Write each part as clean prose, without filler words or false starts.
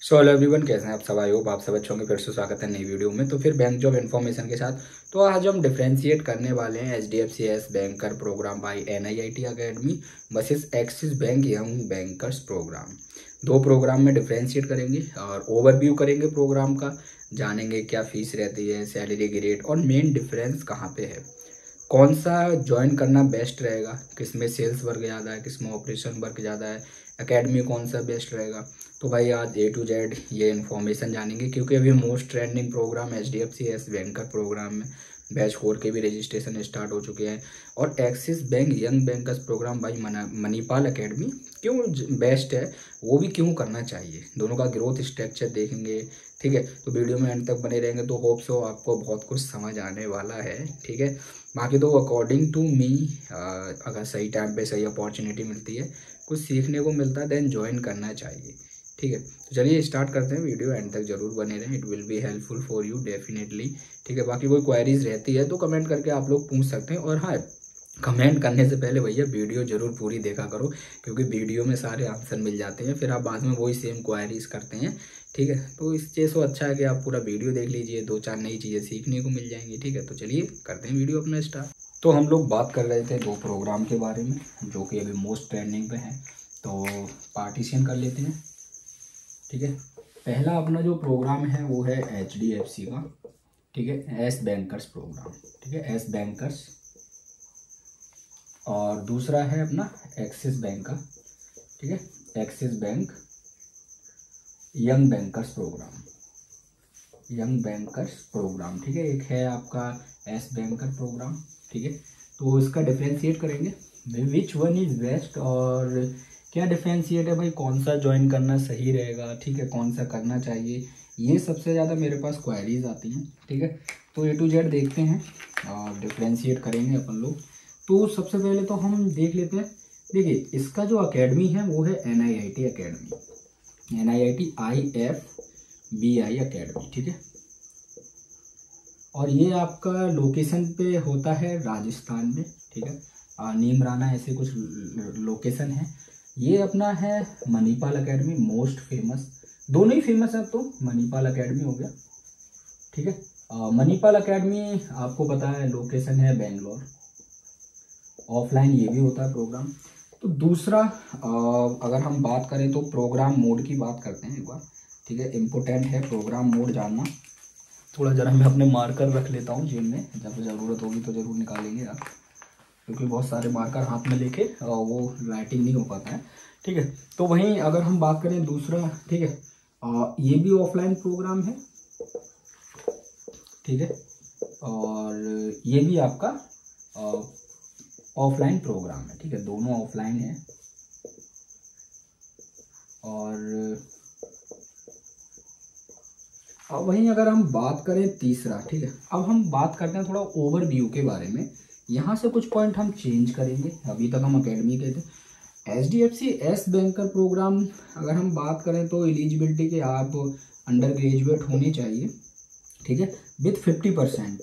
So hello everyone, कैसे हैं आप सब। आई होप आप सब अच्छे होंगे। फिर से स्वागत है नई वीडियो में। तो फिर बैंक जॉब इन्फॉर्मेशन के साथ तो आज हम डिफ्रेंशिएट करने वाले हैं HDFC banker programme by NIIT academy versus Axis bank young bankers programme. दो प्रोग्राम में डिफ्रेंशिएट करेंगे और ओवरव्यू करेंगे प्रोग्राम का, जानेंगे क्या फीस रहती है, सैलरी ग्रेड और मेन डिफरेंस कहाँ पे है, कौन सा ज्वाइन करना बेस्ट रहेगा, किस में सेल्स वर्क ज़्यादा है, किस में ऑपरेशन वर्क ज़्यादा है, एकेडमी कौन सा बेस्ट रहेगा। तो भाई आज A to Z ये इन्फॉर्मेशन जानेंगे, क्योंकि अभी most trending programme HDFC banker programme में बैच 4 के भी रजिस्ट्रेशन स्टार्ट हो चुके हैं। और Axis bank young bankers programme by Manipal academy क्यों बेस्ट है, वो भी क्यों करना चाहिए, दोनों का ग्रोथ स्ट्रक्चर देखेंगे। ठीक है, तो वीडियो में एंड तक बने रहेंगे तो होप सो आपको बहुत कुछ समझ आने वाला है। ठीक है, बाकी तो अकॉर्डिंग टू मी अगर सही टाइम पे सही अपॉर्चुनिटी मिलती है, कुछ सीखने को मिलता है, देन ज्वाइन करना चाहिए। ठीक है, तो चलिए स्टार्ट करते हैं। वीडियो एंड तक जरूर बने रहें, it will be helpful for you definitely. ठीक है, बाकी कोई क्वेरीज रहती है तो कमेंट करके आप लोग पूछ सकते हैं। और हाँ, कमेंट करने से पहले भैया वीडियो जरूर पूरी देखा करो, क्योंकि वीडियो में सारे आंसर मिल जाते हैं, फिर आप बाद में वही सेम क्वेरीज करते हैं। ठीक है, तो इस चीज़ से अच्छा है कि आप पूरा वीडियो देख लीजिए, दो चार नई चीज़ें सीखने को मिल जाएंगी। ठीक है, तो चलिए करते हैं वीडियो अपना स्टार्ट। तो हम लोग बात कर रहे थे दो प्रोग्राम के बारे में जो कि अभी मोस्ट ट्रेंडिंग पे हैं, तो पार्टीशन कर लेते हैं। ठीक है, पहला अपना जो प्रोग्राम है वो है HDFC का। ठीक है, एस बैंकर्स प्रोग्राम। ठीक है, एस बैंकर्स। और दूसरा है अपना एक्सिस बैंक का। ठीक है, Axis bank young bankers programme. Young bankers programme. ठीक है, एक है आपका एस बैंकर प्रोग्राम। ठीक है, तो इसका डिफ्रेंशिएट करेंगे विच वन इज बेस्ट, और क्या डिफ्रेंशिएट है भाई, कौन सा ज्वाइन करना सही रहेगा। ठीक है, कौन सा करना चाहिए, ये सबसे ज़्यादा मेरे पास क्वेरीज आती हैं। ठीक है, तो A to Z देखते हैं और डिफ्रेंशिएट करेंगे अपन लोग। तो सबसे पहले तो हम देख लेते हैं। देखिए, इसका जो अकेडमी है वो है NIIT academy, NIIT IFBI academy. ठीक है, और ये आपका लोकेशन पे होता है राजस्थान में। ठीक है, नीमराना ऐसे कुछ लोकेशन है। ये अपना है मणिपाल एकेडमी, मोस्ट फेमस, दोनों ही फेमस है। तो मणिपाल एकेडमी हो गया। ठीक है, मणिपाल एकेडमी आपको पता है लोकेशन है बेंगलोर। ऑफलाइन ये भी होता है प्रोग्राम। तो दूसरा अगर हम बात करें तो प्रोग्राम मोड की बात करते हैं एक बार। ठीक है, इम्पोर्टेंट है प्रोग्राम मोड जानना। थोड़ा जरा मैं अपने मार्कर रख लेता हूँ जेब में, जब ज़रूरत होगी तो ज़रूर निकालेंगे आप, क्योंकि बहुत सारे मार्कर हाथ में लेके वो राइटिंग नहीं हो पाता है। ठीक है, तो वहीं अगर हम बात करें दूसरा, ठीक है, ये भी ऑफलाइन प्रोग्राम है। ठीक है, और ये भी आपका ऑफलाइन प्रोग्राम है। ठीक है, दोनों ऑफलाइन है। और अब वहीं अगर हम बात करें तीसरा, ठीक है, अब हम बात करते हैं थोड़ा ओवरव्यू के बारे में। यहाँ से कुछ पॉइंट हम चेंज करेंगे, अभी तक हम अकेडमी के थे। HDFC बैंकर प्रोग्राम अगर हम बात करें तो एलिजिबिलिटी के आप अंडर ग्रेजुएट होने चाहिए। ठीक है, विथ 50%।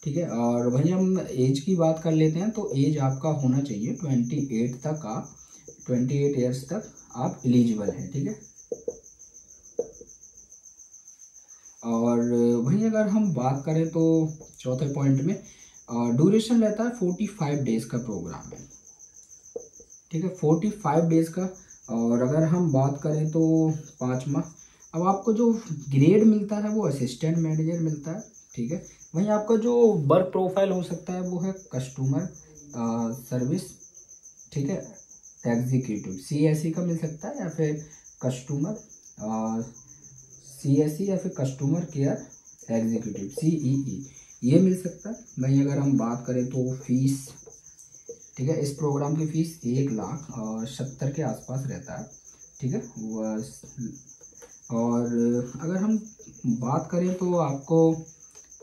ठीक है, और वहीं हम एज की बात कर लेते हैं तो एज आपका होना चाहिए 28 तक, आप 28 ईयर्स तक आप एलिजिबल हैं। ठीक है, और वहीं अगर हम बात करें तो चौथे पॉइंट में ड्यूरेशन रहता है 45 डेज का प्रोग्राम है। ठीक है, 45 डेज का। और अगर हम बात करें तो पाँचवा, अब आपको जो ग्रेड मिलता है वो असिस्टेंट मैनेजर मिलता है। ठीक है, वहीं आपका जो वर्क प्रोफाइल हो सकता है वो है कस्टमर सर्विस। ठीक है, एग्जीक्यूटिव CSE का मिल सकता है, या फिर कस्टमर CSE, या फिर कस्टमर केयर एग्जीक्यूटिव CEE, ये मिल सकता है। वहीं अगर हम बात करें तो फीस, ठीक है, इस प्रोग्राम की फ़ीस 1,70,000 के आसपास रहता है। ठीक है, और अगर हम बात करें तो आपको,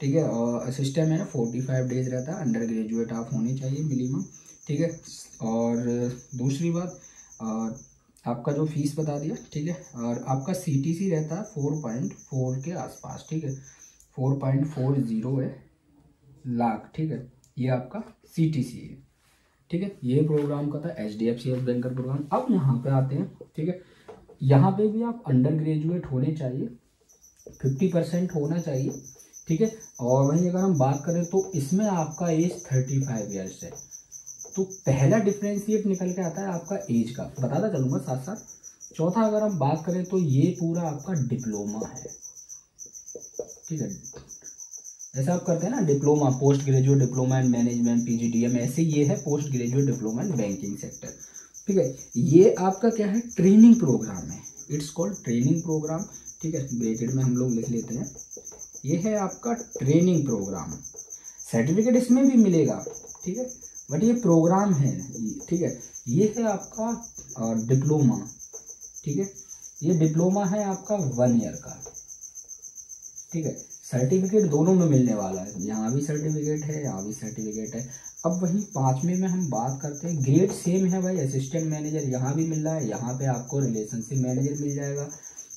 ठीक है, असिस्टेंट में 45 डेज रहता है, अंडर ग्रेजुएट आप होने चाहिए मिनिमम। ठीक है, और दूसरी बात आपका जो फीस बता दिया। ठीक है, और आपका CTC रहता है 4.4 के आसपास। ठीक है, 4.40 है लाख। ठीक है, ये आपका CTC है। ठीक है, ये प्रोग्राम का था HDFC बैंकर प्रोग्राम। अब यहाँ पे आते हैं। ठीक है, यहाँ पे भी आप अंडर ग्रेजुएट होने चाहिए, 50% होना चाहिए, ठीक है। और वहीं अगर हम बात करें तो इसमें आपका एज 35 ईयर्स है। तो पहला डिफरेंशिएट निकल के आता है आपका एज का, बताता चलूँगा साथ साथ। चौथा अगर हम बात करें तो ये पूरा आपका डिप्लोमा है, ठीक है। जैसे आप करते हैं ना diploma, post graduate diploma in management PGDM, ऐसे ये है post graduate diploma in banking sector, ठीक है। ये आपका क्या है, ट्रेनिंग प्रोग्राम है, इट्स कॉल्ड ट्रेनिंग प्रोग्राम, ठीक है। ब्रैकेट में हम लोग लिख लेते हैं, ये है आपका ट्रेनिंग प्रोग्राम। सर्टिफिकेट इसमें भी मिलेगा, ठीक है, बट ये प्रोग्राम है, ठीक है। ये है आपका डिप्लोमा, ठीक है। ये डिप्लोमा है आपका 1 ईयर का, ठीक है। सर्टिफिकेट दोनों में मिलने वाला है, यहाँ भी सर्टिफिकेट है, यहाँ भी सर्टिफिकेट है। अब वहीं 5वें में हम बात करते हैं, ग्रेड सेम है भाई, असिस्टेंट मैनेजर यहाँ भी मिल रहा है, यहाँ पे आपको रिलेशनशिप मैनेजर मिल जाएगा,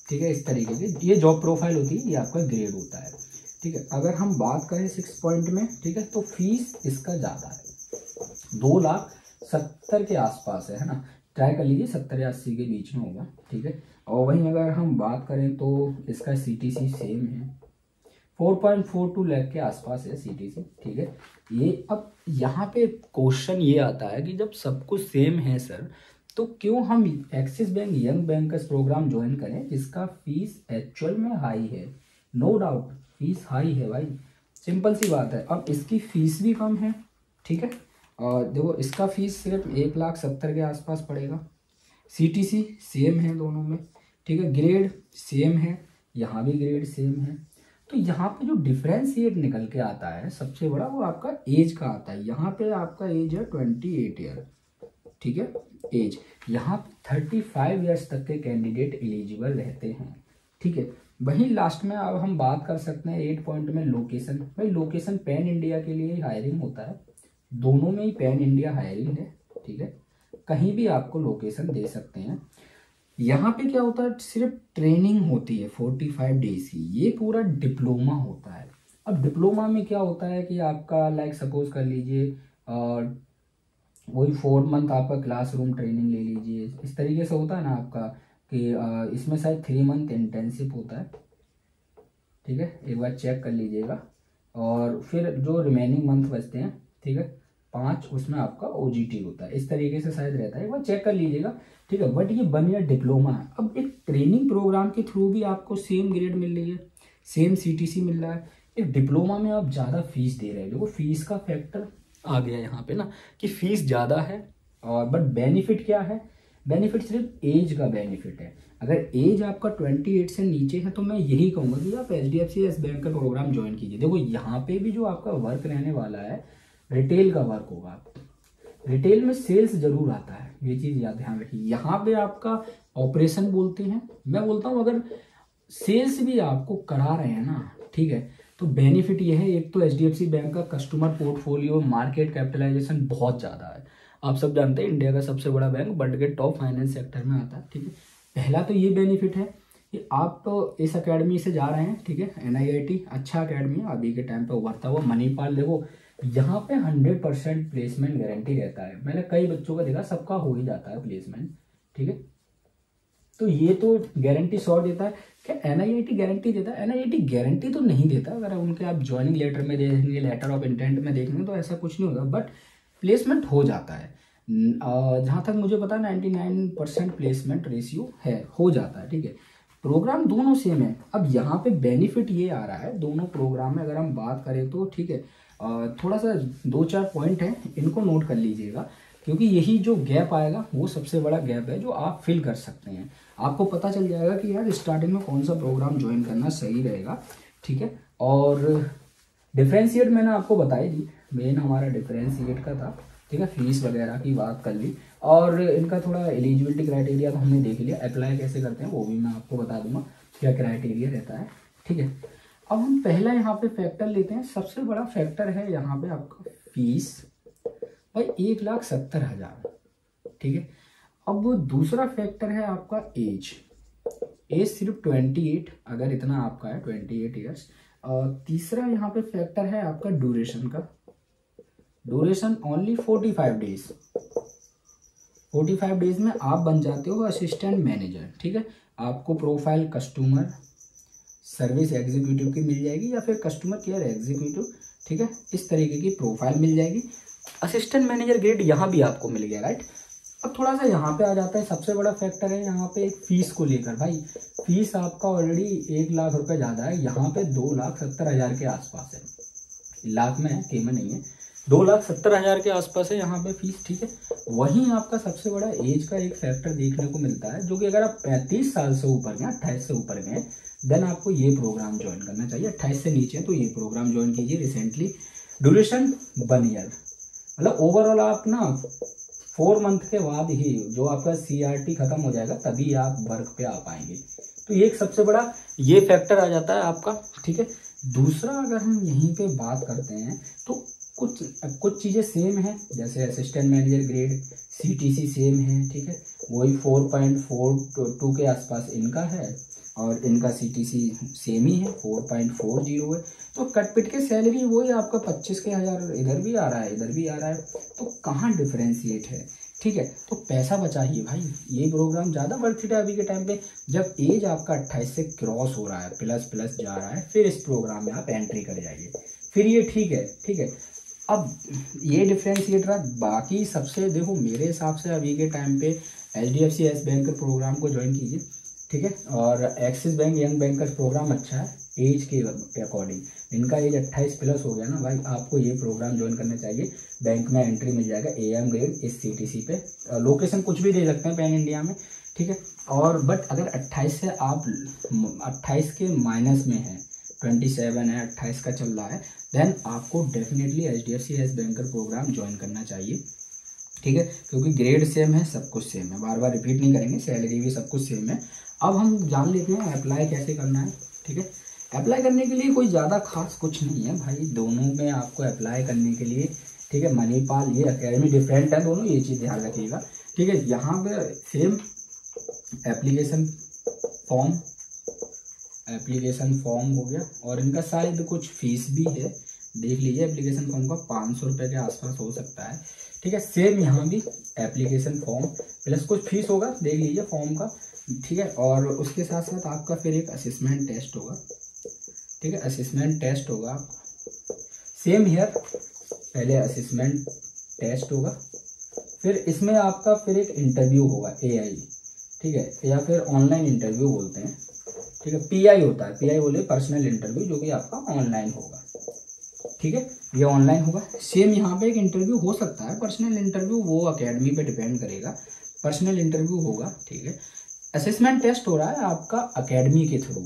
ठीक है। इस तरीके की ये जॉब प्रोफाइल होती है, ये आपका ग्रेड होता है, ठीक है। अगर हम बात करें 6 पॉइंट में, ठीक है, तो फीस इसका ज़्यादा है, 2,70,000 के आसपास है ना, ट्राई कर लीजिए 70 या 80 के बीच में होगा, ठीक है। और वहीं अगर हम बात करें तो इसका CTC सेम है, 4.42 लाख के आसपास है CTC, ठीक है। ये अब यहाँ पे क्वेश्चन ये आता है कि जब सब कुछ सेम है सर, तो क्यों हम Axis bank young bankers programme join करें जिसका फीस एक्चुअल में हाई है। नो डाउट फीस हाई है भाई, सिंपल सी बात है। अब इसकी फीस भी कम है, ठीक है। और देखो इसका फीस सिर्फ 1,70,000 के आसपास पड़ेगा। CTC सेम है दोनों में, ठीक है। ग्रेड सेम है, यहाँ भी ग्रेड सेम है। तो यहाँ पे जो डिफरेंशिएट निकल के आता है सबसे बड़ा, वो आपका एज का आता है। यहाँ पे आपका एज है 28 ईयर, ठीक है एज। यहाँ पे 35 ईयर्स तक के कैंडिडेट एलिजिबल रहते हैं, ठीक है। वहीं लास्ट में अब हम बात कर सकते हैं 8 पॉइंट में लोकेशन। भाई लोकेशन पैन इंडिया के लिए हायरिंग होता है, दोनों में ही पैन इंडिया हायरिंग है, ठीक है। कहीं भी आपको लोकेशन दे सकते हैं। यहाँ पे क्या होता है, सिर्फ ट्रेनिंग होती है 45 डेज की, ये पूरा डिप्लोमा होता है। अब डिप्लोमा में क्या होता है कि आपका लाइक सपोज कर लीजिए वही 4 मंथ आपका क्लासरूम ट्रेनिंग ले लीजिए, इस तरीके से होता है ना आपका कि इसमें शायद 3 मंथ इंटर्नशिप होता है, ठीक है। एक बार चेक कर लीजिएगा। और फिर जो रिमेनिंग मंथ बचते हैं, ठीक है, 5, उसमें आपका OGT होता है, इस तरीके से शायद रहता है, एक बार चेक कर लीजिएगा, ठीक है। बट ये 1 ईयर डिप्लोमा है। अब एक ट्रेनिंग प्रोग्राम के थ्रू भी आपको सेम ग्रेड मिल रही है, सेम CTC मिल रहा है। एक डिप्लोमा में आप ज़्यादा फीस दे रहे हो, देखो फीस का फैक्टर आ गया यहाँ पे ना कि फीस ज़्यादा है। और बट बेनिफिट क्या है, बेनिफिट सिर्फ एज का बेनिफिट है। अगर एज आपका 28 से नीचे है तो मैं यही कहूँगा कि आप HDFC बैंक का प्रोग्राम ज्वाइन कीजिए। देखो यहाँ पे भी जो आपका वर्क रहने वाला है रिटेल का वर्क होगा, रिटेल में सेल्स जरूर आता है, ये चीज़ याद ध्यान रखिए। यहाँ पे आपका ऑपरेशन बोलते हैं, मैं बोलता हूँ अगर सेल्स भी आपको करा रहे हैं ना, ठीक है, तो बेनिफिट ये है, एक तो HDFC बैंक का कस्टमर पोर्टफोलियो मार्केट कैपिटलाइजेशन बहुत ज़्यादा है। आप सब जानते हैं इंडिया का सबसे बड़ा बैंक, वर्ल्ड के टॉप फाइनेंस सेक्टर में आता है, ठीक है। पहला तो ये बेनिफिट है कि आप तो इस अकेडमी से जा रहे हैं, ठीक है, NIIT अच्छा अकेडमी है, अभी के टाइम पे उभरता हुआ मणिपाल। देखो यहाँ पे 100% प्लेसमेंट गारंटी रहता है, मैंने कई बच्चों का देखा, सबका हो ही जाता है प्लेसमेंट, ठीक है। तो ये तो गारंटी श्योर देता है। क्या NIIT गारंटी देता है? NIIT गारंटी तो नहीं देता, अगर उनके आप ज्वाइनिंग लेटर में देखेंगे, लेटर ऑफ इंटेंट में देखेंगे तो ऐसा कुछ नहीं होगा, बट प्लेसमेंट हो जाता है। जहाँ तक मुझे पता 99% प्लेसमेंट रेशियो है, हो जाता है, ठीक है। प्रोग्राम दोनों सेम है। अब यहाँ पे बेनिफिट ये आ रहा है दोनों प्रोग्राम में, अगर हम बात करें तो, ठीक है, थोड़ा सा 2-4 पॉइंट हैं, इनको नोट कर लीजिएगा, क्योंकि यही जो गैप आएगा वो सबसे बड़ा गैप है जो आप फिल कर सकते हैं। आपको पता चल जाएगा कि यार स्टार्टिंग में कौन सा प्रोग्राम ज्वाइन करना सही रहेगा, ठीक है। और डिफरेंशिएट मैंने आपको बताई दी, मेन हमारा डिफरेंशिएट का था, ठीक है। फीस वगैरह की बात कर ली, और इनका थोड़ा एलिजिबिलिटी क्राइटेरिया तो हमने देख लिया, अप्लाई कैसे करते हैं वो भी मैं आपको बता दूंगा क्या क्राइटेरिया रहता है, ठीक है। अब हम पहला यहाँ पे फैक्टर लेते हैं, सबसे बड़ा फैक्टर है यहाँ पे आपका फीस, भाई 1,70,000, ठीक है। अब दूसरा फैक्टर है आपका एज सिर्फ 28, अगर इतना आपका है 28 ईयर्स। और तीसरा यहाँ पे फैक्टर है आपका ड्यूरेशन का, ड्यूरेशन ओनली 45 डेज, 45 डेज में आप बन जाते हो असिस्टेंट मैनेजर। ठीक है, आपको प्रोफाइल कस्टमर सर्विस एग्जीक्यूटिव की मिल जाएगी या फिर कस्टमर केयर एग्जीक्यूटिव। ठीक है, इस तरीके की प्रोफाइल मिल जाएगी। असिस्टेंट मैनेजर ग्रेड यहाँ भी आपको मिल गया, राइट। अब थोड़ा सा यहाँ पे आ जाता है, सबसे बड़ा फैक्टर है यहाँ पे फीस को लेकर। भाई फीस आपका ऑलरेडी 1 लाख रुपए ज़्यादा है, यहाँ पे 2,70,000 के आसपास है। लाख में है, के में नहीं है, 2,70,000 के आसपास है यहाँ पे फीस। ठीक है, वहीं आपका सबसे बड़ा एज का एक फैक्टर देखने को मिलता है, जो कि अगर आप 35 साल से ऊपर गए, 28 से ऊपर गए, देन आपको ये प्रोग्राम ज्वाइन करना चाहिए। 28 से नीचे है तो ये प्रोग्राम ज्वाइन कीजिए रिसेंटली। ड्यूरेशन 1 ईयर, मतलब ओवरऑल आप ना 4 मंथ के बाद ही जो आपका CRT खत्म हो जाएगा तभी आप वर्क पे आ पाएंगे। तो ये एक सबसे बड़ा ये फैक्टर आ जाता है आपका। ठीक है, दूसरा अगर हम यहीं पे बात करते हैं तो कुछ चीज़ें सेम है, जैसे assistant manager grade CTC same है। ठीक है, वही 4.42 के आसपास इनका है और इनका CTC सेम ही है, 4.40 है। तो कटपिट के सैलरी वही आपका 25,000 इधर भी आ रहा है, इधर भी आ रहा है, तो कहाँ डिफरेंशिएट है। ठीक है, तो पैसा बचाइए भाई, ये प्रोग्राम ज़्यादा वर्थ इट है अभी के टाइम पे। जब एज आपका 28 से क्रॉस हो रहा है, प्लस जा रहा है, फिर इस प्रोग्राम में आप एंट्री कर जाइए, फिर ये ठीक है। ठीक है, अब ये डिफरेंशिएट रहा। बाकी सबसे देखो मेरे हिसाब से अभी के टाइम पे HDFC येस बैंक प्रोग्राम को ज्वाइन कीजिए। ठीक है, और Axis bank young banker programme अच्छा है एज के अकॉर्डिंग। इनका एज 28 प्लस हो गया ना भाई, आपको ये प्रोग्राम ज्वाइन करना चाहिए। बैंक में एंट्री मिल जाएगा AM ग्रेड इस CTC पे। लोकेशन कुछ भी दे सकते हैं पैन इंडिया में। ठीक है, और बट अगर 28 से आप 28 के माइनस में है, 27 है, 28 का चल रहा है, देन आपको definitely HDFC yes banker programme join करना चाहिए। ठीक है, क्योंकि ग्रेड सेम है, सब कुछ सेम है, बार बार रिपीट नहीं करेंगे, सैलरी भी सब कुछ सेम है। अब हम जान लेते हैं अप्लाई कैसे करना है। ठीक है, अप्लाई करने के लिए कोई ज़्यादा खास कुछ नहीं है भाई, दोनों में आपको अप्लाई करने के लिए। ठीक है, मणिपाल ये अकेडमी डिफरेंट है दोनों, ये चीज़ ध्यान रखिएगा। ठीक है, यहाँ पे सेम एप्लीकेशन फॉर्म हो गया और इनका शायद कुछ फीस भी है, देख लीजिए। एप्लीकेशन फॉर्म का 500 रुपये के आसपास हो सकता है। ठीक है, सेम यहाँ भी एप्लीकेशन फॉर्म प्लस कुछ फीस होगा, देख लीजिए फॉर्म का। ठीक है, और उसके साथ साथ आपका फिर एक असेसमेंट टेस्ट होगा। ठीक है, असेसमेंट टेस्ट होगा सेम हियर, पहले असेसमेंट टेस्ट होगा, फिर इसमें आपका फिर एक इंटरव्यू होगा AI। ठीक है, या फिर ऑनलाइन इंटरव्यू बोलते हैं। ठीक है, PI होता है, PI बोले पर्सनल इंटरव्यू, जो कि आपका ऑनलाइन होगा। ठीक है, ये ऑनलाइन होगा। सेम यहाँ पे एक इंटरव्यू हो सकता है पर्सनल इंटरव्यू, वो अकेडमी पे डिपेंड करेगा, पर्सनल इंटरव्यू होगा। ठीक है, असेसमेंट टेस्ट हो रहा है आपका अकेडमी के थ्रू,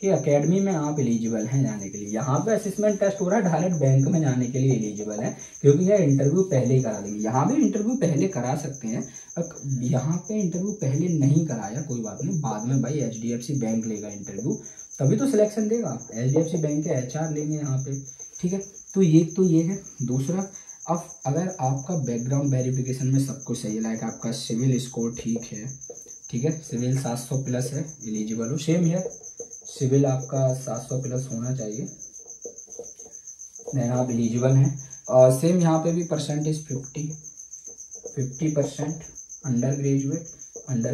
कि अकेडमी में आप एलिजिबल हैं जाने के लिए। यहाँ पे असेसमेंट टेस्ट हो रहा है, डायरेक्ट बैंक में जाने के लिए एलिजिबल है, क्योंकि यह इंटरव्यू पहले ही करा देंगे। यहाँ भी इंटरव्यू पहले करा सकते हैं, यहाँ पे इंटरव्यू पहले नहीं कराया कोई बात नहीं, बाद में भाई HDFC बैंक लेगा इंटरव्यू, तभी तो सिलेक्शन देगा। HDFC बैंक के HR लेंगे यहाँ पे। ठीक है, तो ये है। दूसरा, अब अगर आपका बैकग्राउंड वेरिफिकेशन में सब कुछ सही है, लाइक आपका सिविल स्कोर ठीक है। ठीक है, सिविल 700 प्लस है, एलिजिबल हो। सेम है, सिविल आपका 700 प्लस होना चाहिए, देन आप एलिजिबल हैं। और सेम यहाँ पे भी परसेंटेज 50% अंडर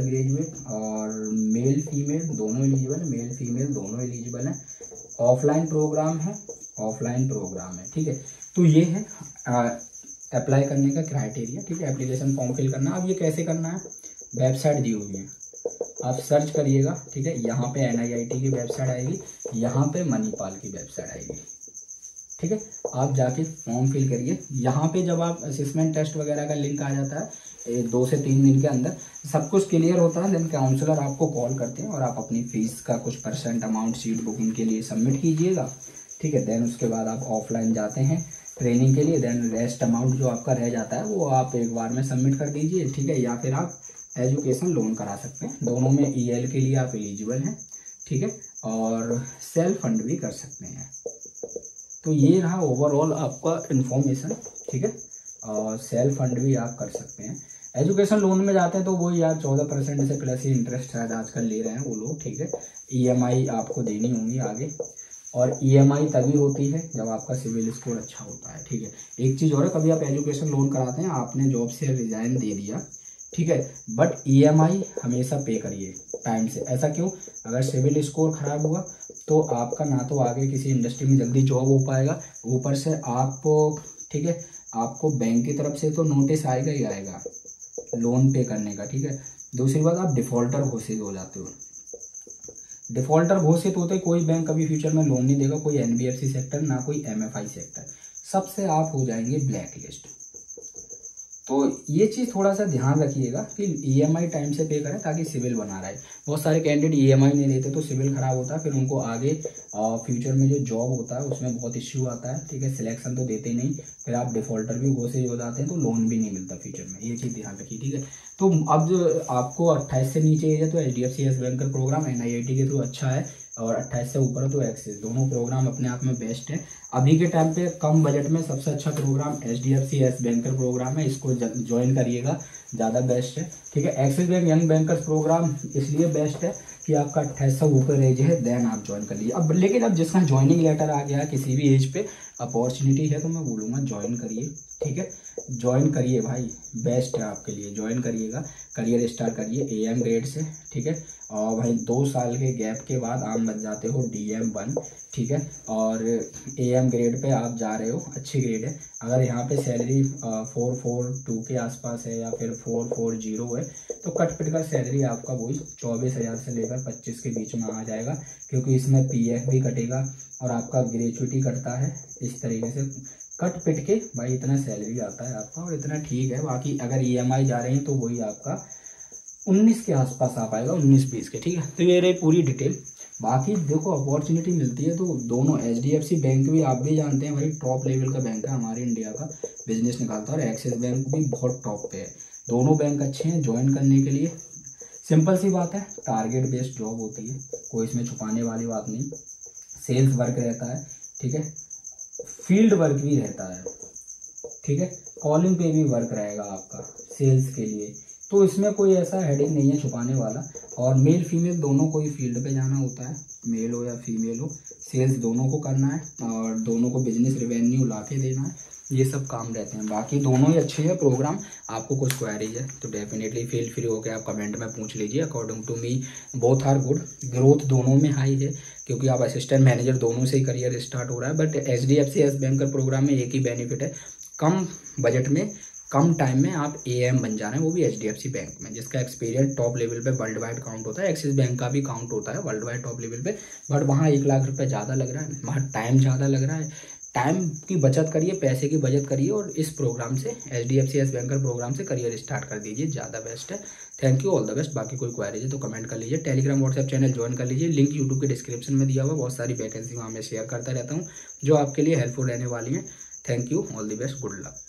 ग्रेजुएट और मेल फीमेल दोनों एलिजिबल है, मेल फीमेल दोनों एलिजिबल हैं। ऑफलाइन प्रोग्राम है। ठीक है, तो ये है अप्लाई करने का क्राइटेरिया। ठीक है, एप्लीकेशन फॉर्म फिल करना। अब ये कैसे करना है, वेबसाइट दी हुई है, आप सर्च करिएगा। ठीक है, यहाँ पे NIIT की वेबसाइट आएगी, यहाँ पे मणिपाल की वेबसाइट आएगी। ठीक है, आप जाके फॉर्म फिल करिए। यहाँ पे जब आप असेसमेंट टेस्ट वगैरह का लिंक आ जाता है 2 से 3 दिन के अंदर सब कुछ क्लियर होता है, देन काउंसलर आपको कॉल करते हैं और आप अपनी फीस का कुछ % अमाउंट सीट बुकिंग के लिए सबमिट कीजिएगा। ठीक है, देन उसके बाद आप ऑफलाइन जाते हैं ट्रेनिंग के लिए, देन रेस्ट अमाउंट जो आपका रह जाता है वो आप एक बार में सबमिट कर दीजिए। ठीक है, या फिर आप एजुकेशन लोन करा सकते हैं, दोनों में EL के लिए आप एलिजिबल हैं। ठीक है, और सेल्फ फंड भी कर सकते हैं। तो ये रहा ओवरऑल आपका इन्फॉर्मेशन। ठीक है, और सेल्फ फंड भी आप कर सकते हैं। एजुकेशन लोन में जाते हैं तो वो यार 14% से प्लस ही इंटरेस्ट शायद आजकल ले रहे हैं वो लोग। ठीक है, EMI आपको देनी होंगी आगे, और EMI तभी होती है जब आपका सिविल स्कोर अच्छा होता है। ठीक है, एक चीज़ और है, कभी आप एजुकेशन लोन कराते हैं, आपने जॉब से रिजाइन दे दिया, ठीक है। बट EMI हमेशा पे करिए टाइम से। ऐसा क्यों? अगर सिविल स्कोर खराब हुआ तो आपका ना तो आगे किसी इंडस्ट्री में जल्दी जॉब हो पाएगा, ऊपर से आप, ठीक है, आपको बैंक की तरफ से तो नोटिस आएगा ही आएगा लोन पे करने का, ठीक है। दूसरी बात, आप डिफॉल्टर घोषित हो जाते हो। डिफॉल्टर घोषित होते कोई बैंक कभी फ्यूचर में लोन नहीं देगा, कोई NBFC सेक्टर, ना कोई MFI सेक्टर, सबसे आप हो जाएंगे ब्लैक लिस्ट। तो ये चीज़ थोड़ा सा ध्यान रखिएगा कि EMI टाइम से पे करें ताकि सिविल बना रहे। बहुत सारे कैंडिडेट EMI नहीं लेते तो सिविल खराब होता है, फिर उनको आगे फ्यूचर में जो जॉब होता है उसमें बहुत इश्यू आता है, ठीक है। सिलेक्शन तो देते नहीं, फिर आप डिफॉल्टर भी घोषित हो जाते हैं तो लोन भी नहीं मिलता फ्यूचर में। ये चीज़ ध्यान रखिए, ठीक है। तो अब जो आपको 28 से नीचे है तो HDFC बैंकर प्रोग्राम NIIT के थ्रू अच्छा है, और 28 से ऊपर तो एक्सिस, दोनों प्रोग्राम अपने आप में बेस्ट है। अभी के टाइम पे कम बजट में सबसे अच्छा प्रोग्राम HDFC बैंकर प्रोग्राम है, इसको ज्वाइन करिएगा, ज़्यादा बेस्ट है, ठीक है। Axis bank young bankers programme इसलिए बेस्ट है कि आपका 28 से ऊपर एज है, देन आप ज्वाइन कर लीजिए। अब लेकिन अब जिसका ज्वाइनिंग लेटर आ गया किसी भी एज पे, अपॉर्चुनिटी है तो मैं बोलूँगा ज्वाइन करिए, ठीक है। ज्वाइन करिए भाई, बेस्ट है आपके लिए, ज्वाइन करिएगा, करियर स्टार्ट करिए AM ग्रेड से, ठीक है। और भाई 2 साल के गैप के बाद आप बन जाते हो DM1, ठीक है। और AM ग्रेड पे आप जा रहे हो, अच्छी ग्रेड है। अगर यहाँ पे सैलरी 442 के आसपास है या फिर 440 है तो कट पिट का सैलरी आपका वही 24,000 से लेकर 25 के बीच में आ जाएगा, क्योंकि इसमें PF भी कटेगा और आपका ग्रेचुइटी कटता है। इस तरीके से कट पिट के भाई इतना सैलरी आता है आपका, और इतना ठीक है। बाकी अगर EMI जा रहे हैं तो वही आपका 19 के आसपास आ पाएगा, 19-20 के, ठीक है। तो ये रही पूरी डिटेल। बाकी देखो अपॉर्चुनिटी मिलती है तो दोनों, HDFC बैंक भी आप भी जानते हैं भाई टॉप लेवल का बैंक है हमारे इंडिया का, बिजनेस निकालता है, और एक्सिस बैंक भी बहुत टॉप पे है। दोनों बैंक अच्छे हैं ज्वाइन करने के लिए। सिंपल सी बात है, टारगेट बेस्ड जॉब होती है, कोई इसमें छुपाने वाली बात नहीं। सेल्स वर्क रहता है, ठीक है, फील्ड वर्क भी रहता है, ठीक है, कॉलिंग पे भी वर्क रहेगा आपका सेल्स के लिए। तो इसमें कोई ऐसा हेडिंग नहीं है छुपाने वाला। और मेल फीमेल दोनों को ही फील्ड पे जाना होता है, मेल हो या फीमेल हो, सेल्स दोनों को करना है और दोनों को बिजनेस रेवेन्यू ला के देना है, ये सब काम रहते हैं। बाकी दोनों ही अच्छे हैं प्रोग्राम। आपको कुछ क्वेरीज है तो डेफिनेटली फील फ्री होकर आप कमेंट में पूछ लीजिए। According to me both are good, growth दोनों में हाई है, क्योंकि आप असिस्टेंट मैनेजर दोनों से ही करियर स्टार्ट हो रहा है। बट HDFC बैंकर प्रोग्राम में एक ही बेनिफिट है, कम बजट में कम टाइम में आप AM बन जा रहे हैं, वो भी HDFC बैंक में, जिसका एक्सपीरियंस टॉप लेवल पे वर्ल्ड वाइड काउंट होता है। एक्सिस बैंक का भी काउंट होता है वर्ल्ड वाइड टॉप लेवल पे, बट वहाँ 1 लाख रुपए ज़्यादा लग रहा है, वहाँ टाइम ज़्यादा लग रहा है। टाइम की बचत करिए, पैसे की बचत करिए, और इस प्रोग्राम से HDFC बैंकर प्रोग्राम से करियर स्टार्ट कर दीजिए, ज़्यादा बेस्ट है। Thank you, all the best. बाकी कोई क्वेरी है तो कमेंट कर लीजिए। टेलीग्राम व्हाट्सएप चैनल ज्वाइन कर लीजिए, लिंक यूट्यूब के डिस्क्रिप्शन में दिया हुआ। बहुत सारी वैकेंसी वहाँ मैं शेयर करता रहता हूँ जो आपके लिए हेल्पफुल रहने वाली हैं। Thank you, all the best, good luck.